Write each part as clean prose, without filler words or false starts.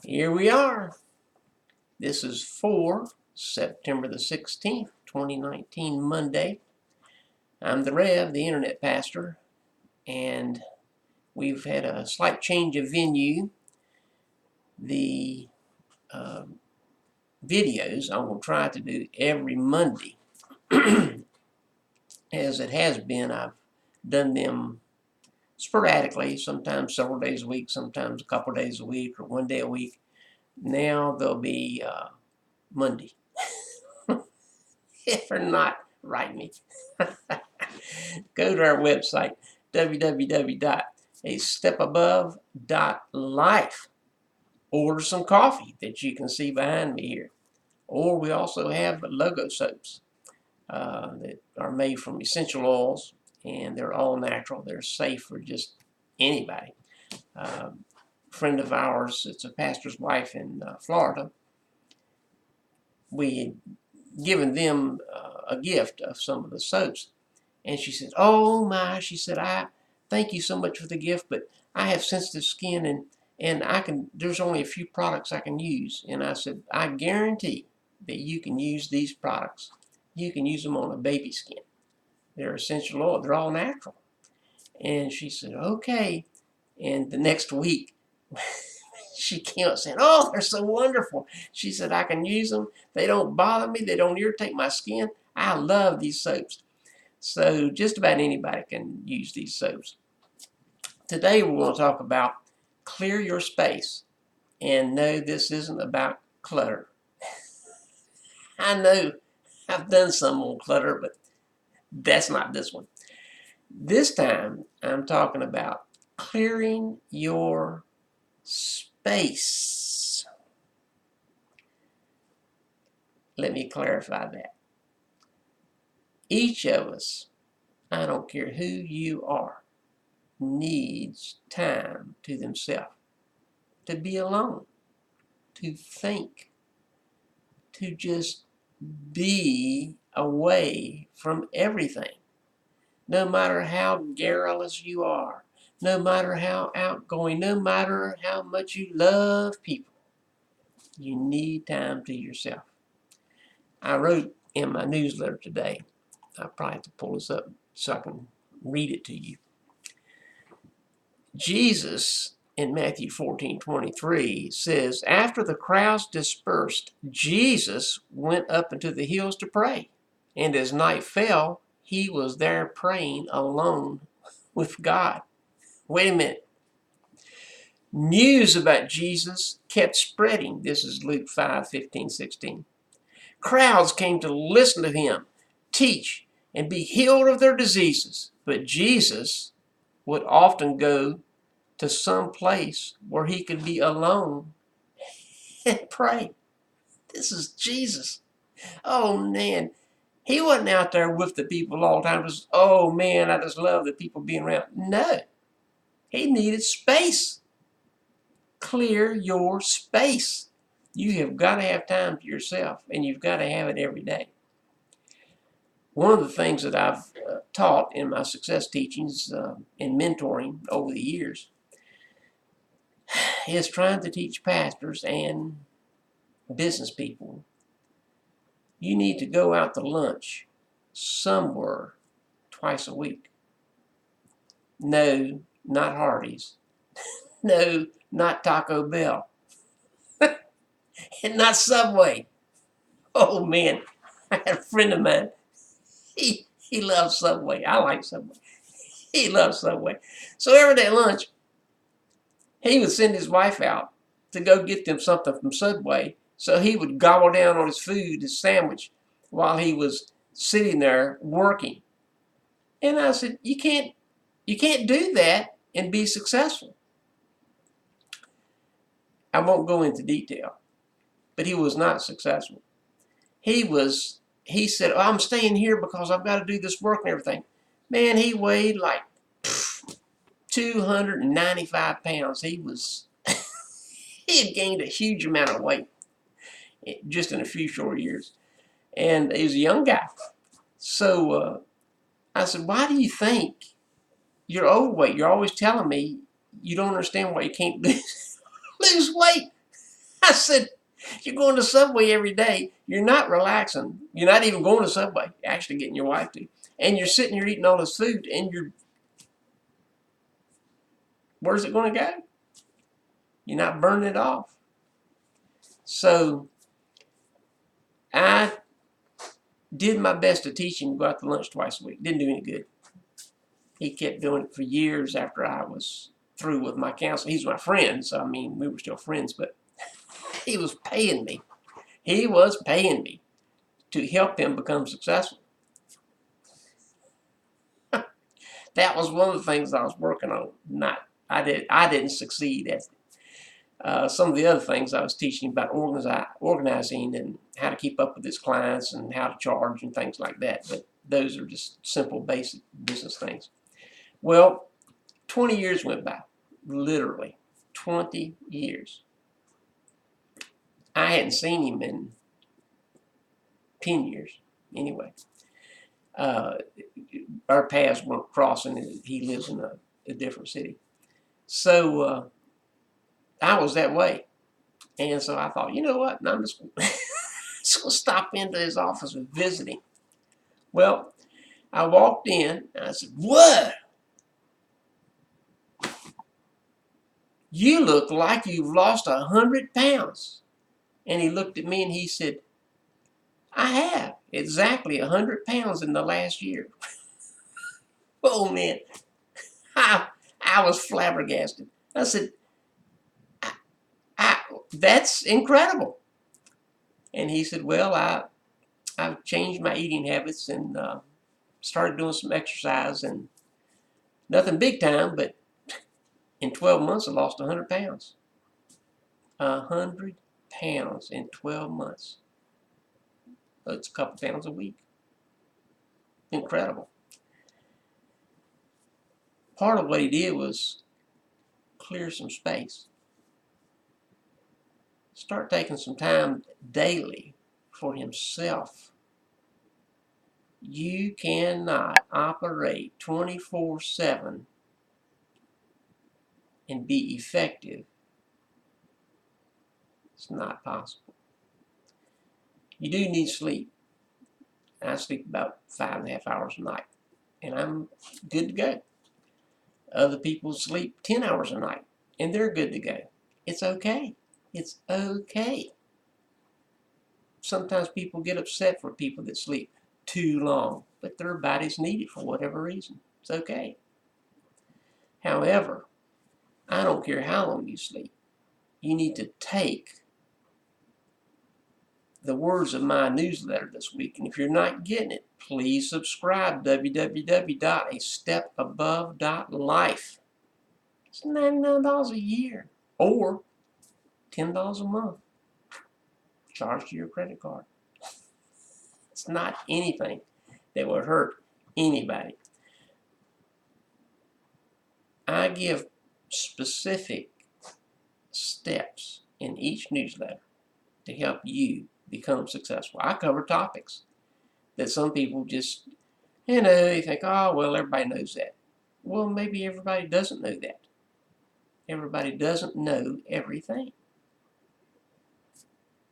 Here we are. This is for September the 16th, 2019, Monday. I'm the Rev, the Internet Pastor, and we've had a slight change of venue. The videos I'm going to try to do every Monday. As it has been, I've done them sporadically, sometimes several days a week, sometimes a couple days a week, or one day a week. Now they'll be Monday. If or not, write me. Go to our website, www.astepabove.life. Order some coffee that you can see behind me here. Or we also have logo soaps that are made from essential oils, and they're all natural. They're safe for just anybody. A friend of ours, it's a pastor's wife in Florida. We had given them a gift of some of the soaps, and she said, "Oh my," she said, "I thank you so much for the gift, but I have sensitive skin and there's only a few products I can use." And I said, "I guarantee that you can use these products. You can use them on a baby skin. They're essential oil. They're all natural." And she said, "Okay." And the next week, she came up saying, "Oh, they're so wonderful." She said, "I can use them. They don't bother me. They don't irritate my skin. I love these soaps." So just about anybody can use these soaps. Today we're going to talk about clear your space. And no, this isn't about clutter. I know I've done some on clutter, but that's not this one. This time I'm talking about clearing your space. Let me clarify that. Each of us, I don't care who you are, needs time to themselves, to be alone, to think, to just be away from everything. No matter how garrulous you are, no matter how outgoing, no matter how much you love people, you need time to yourself. I wrote in my newsletter today, I probably have to pull this up so I can read it to you. Jesus in Matthew 14:23 says, "After the crowds dispersed, Jesus went up into the hills to pray. And as night fell, he was there praying alone with God." Wait a minute. News about Jesus kept spreading. This is Luke 5:15-16. Crowds came to listen to him teach and be healed of their diseases. But Jesus would often go to some place where he could be alone and pray. This is Jesus. Oh man, he wasn't out there with the people all the time. Just, "Oh man, I just love the people being around." No, he needed space. Clear your space. You have got to have time to yourself, and you've got to have it every day. One of the things that I've taught in my success teachings and mentoring over the years is trying to teach pastors and business people, you need to go out to lunch somewhere twice a week. No, not Hardee's. No, not Taco Bell. And not Subway. Oh man, I had a friend of mine. He loves Subway. I like Subway. He loves Subway. So every day at lunch, he would send his wife out to go get them something from Subway. So he would gobble down on his food, his sandwich, while he was sitting there working. And I said, you can't do that and be successful. I won't go into detail, but he was not successful. He said, "Oh, I'm staying here because I've got to do this work and everything." Man, he weighed like 295 pounds. He had gained a huge amount of weight just in a few short years. And he was a young guy. So I said, "Why do you think you're overweight? You're always telling me you don't understand why you can't lose weight." I said, you're going to Subway every day. You're not relaxing. You're not even going to Subway. You're actually getting your wife to. And you're sitting here eating all this food, and where's it going to go? You're not burning it off. So I did my best to teach him to go out to lunch twice a week. Didn't do any good. He kept doing it for years after I was through with my counseling. He's my friend, so I mean, we were still friends, but he was paying me. He was paying me to help him become successful. That was one of the things I was working on. I didn't succeed at some of the other things I was teaching about organizing and how to keep up with his clients and how to charge and things like that. But those are just simple, basic business things. Well, 20 years went by, literally 20 years. I hadn't seen him in 10 years anyway. Our paths weren't crossing. He lives in a different city. So I was that way. And so I thought, you know what? I'm just going to stop into his office and visit him. Well, I walked in and I said, "What? You look like you've lost 100 pounds. And he looked at me and he said, "I have exactly 100 pounds in the last year." Oh, man. I was flabbergasted. I said, that's incredible. And he said, well, I've changed my eating habits and started doing some exercise, and nothing big time, but in 12 months I lost 100 pounds. 100 pounds in 12 months. That's a couple pounds a week. Incredible. Part of what he did was clear some space. Start taking some time daily for himself. You cannot operate 24/7 and be effective. It's not possible. You do need sleep. I sleep about 5.5 hours a night, and I'm good to go. Other people sleep 10 hours a night, and they're good to go. It's okay. It's okay. Sometimes people get upset for people that sleep too long, but their bodies need it for whatever reason. It's okay. However, I don't care how long you sleep. You need to take the words of my newsletter this week, and if you're not getting it, please subscribe. www.astepabove.life. It's $99 a year or $10 a month charged to your credit card. It's not anything that would hurt anybody. I give specific steps in each newsletter to help you become successful. I cover topics that some people just, they think, oh, well, everybody knows that. Well, maybe everybody doesn't know that. Everybody doesn't know everything.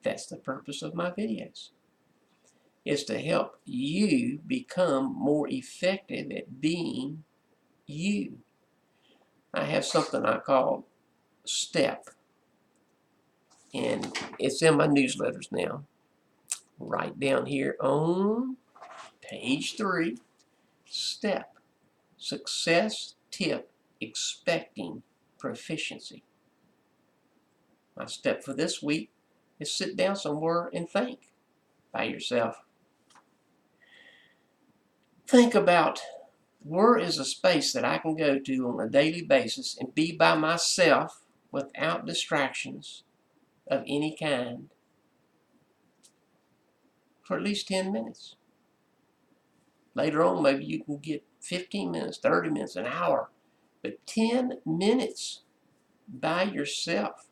That's the purpose of my videos, is to help you become more effective at being you. I have something I call STEP, and it's in my newsletters now. Right down here on page 3, STEP, Success Tip Expecting Proficiency. My step for this week is sit down somewhere and think by yourself. Think about, where is a space that I can go to on a daily basis and be by myself without distractions of any kind for at least 10 minutes. Later on, maybe you can get 15 minutes, 30 minutes, an hour, but 10 minutes by yourself.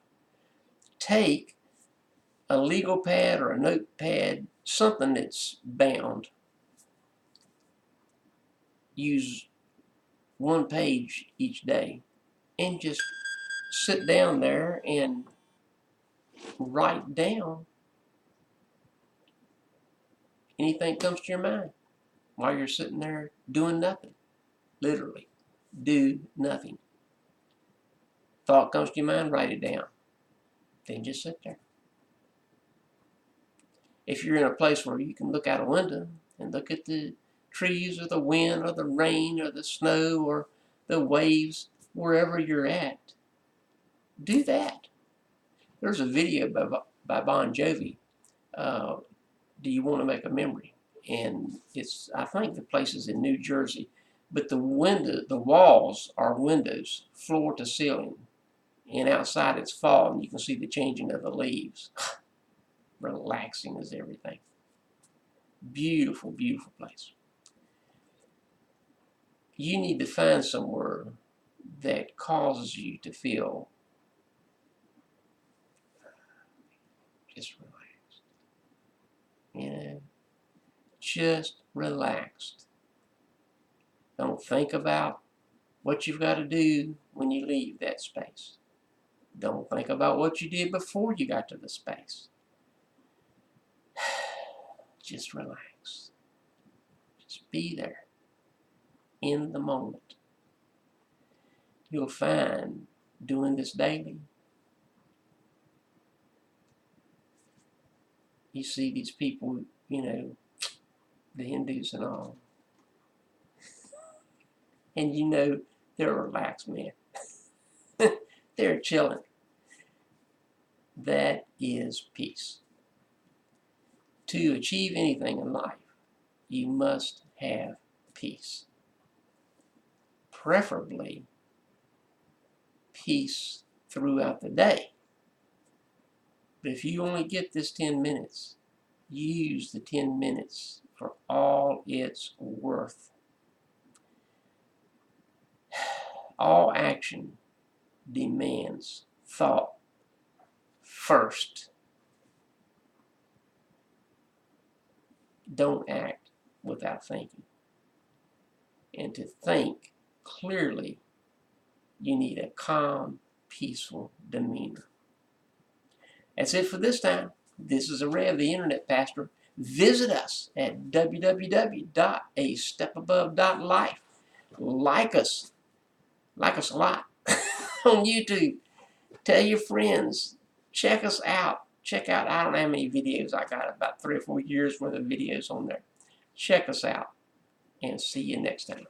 Take a legal pad or a notepad, something that's bound. Use one page each day and just sit down there and write down anything that comes to your mind while you're sitting there doing nothing. Literally, do nothing. Thought comes to your mind, write it down. Then just sit there. If you're in a place where you can look out a window and look at the trees or the wind or the rain or the snow or the waves, wherever you're at, do that. There's a video by Bon Jovi, Do You Want to Make a Memory? And I think the place is in New Jersey, but the walls are windows, floor to ceiling. And outside it's fall and you can see the changing of the leaves. Relaxing as everything. Beautiful, beautiful place. You need to find somewhere that causes you to feel just relaxed. You know, just relaxed. Don't think about what you've got to do when you leave that space. Don't think about what you did before you got to the space. Just relax. Just be there in the moment. You'll find doing this daily, you see these people, the Hindus and all, and they're relaxed, man. They're chilling. That is peace. To achieve anything in life, you must have peace. Preferably peace throughout the day. But if you only get this 10 minutes, use the 10 minutes for all it's worth. All action demands thought first. Don't act without thinking. And to think clearly, you need a calm, peaceful demeanor. That's it for this time. This is Rev, the Internet Pastor. Visit us at www.astepabove.life. Like us a lot on YouTube. Tell your friends. Check us out. Check out, I don't know how many videos I got, about 3 or 4 years worth of videos on there. Check us out and see you next time.